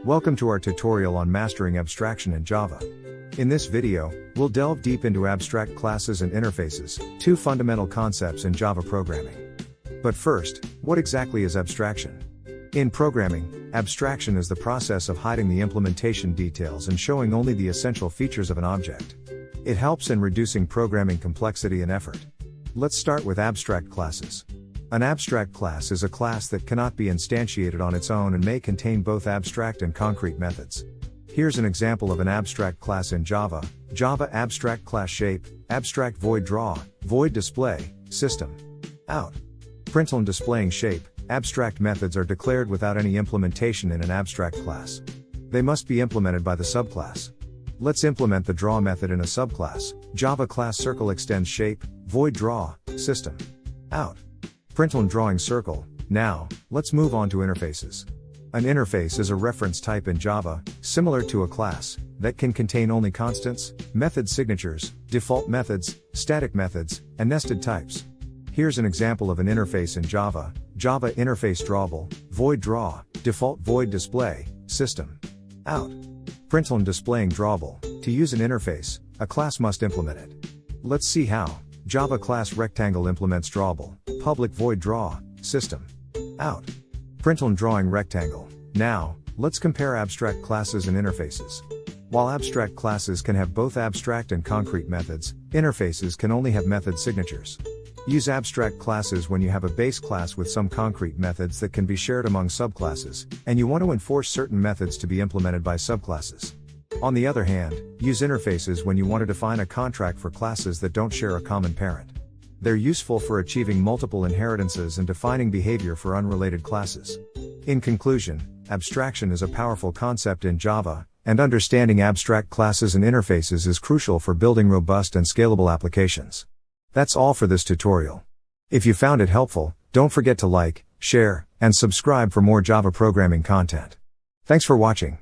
Welcome to our tutorial on mastering abstraction in Java. In this video, we'll delve deep into abstract classes and interfaces, two fundamental concepts in Java programming. But first, what exactly is abstraction? In programming, abstraction is the process of hiding the implementation details and showing only the essential features of an object. It helps in reducing programming complexity and effort. Let's start with abstract classes. An abstract class is a class that cannot be instantiated on its own and may contain both abstract and concrete methods. Here's an example of an abstract class in Java: Java abstract class shape, abstract void draw, void display, system, out. Println displaying shape, abstract methods are declared without any implementation in an abstract class. They must be implemented by the subclass. Let's implement the draw method in a subclass. Java class circle extends shape, void draw, system, out. Println drawing circle. Now, let's move on to interfaces. An interface is a reference type in Java, similar to a class, that can contain only constants, method signatures, default methods, static methods, and nested types. Here's an example of an interface in Java: Java interface drawable, void draw, default void display, system, out. Println displaying drawable. To use an interface, a class must implement it. Let's see how. Java class rectangle implements drawable, public void draw, system, out. Println drawing rectangle. Now, let's compare abstract classes and interfaces. While abstract classes can have both abstract and concrete methods, interfaces can only have method signatures. Use abstract classes when you have a base class with some concrete methods that can be shared among subclasses, and you want to enforce certain methods to be implemented by subclasses. On the other hand, use interfaces when you want to define a contract for classes that don't share a common parent. They're useful for achieving multiple inheritances and defining behavior for unrelated classes. In conclusion, abstraction is a powerful concept in Java, and understanding abstract classes and interfaces is crucial for building robust and scalable applications. That's all for this tutorial. If you found it helpful, don't forget to like, share, and subscribe for more Java programming content. Thanks for watching.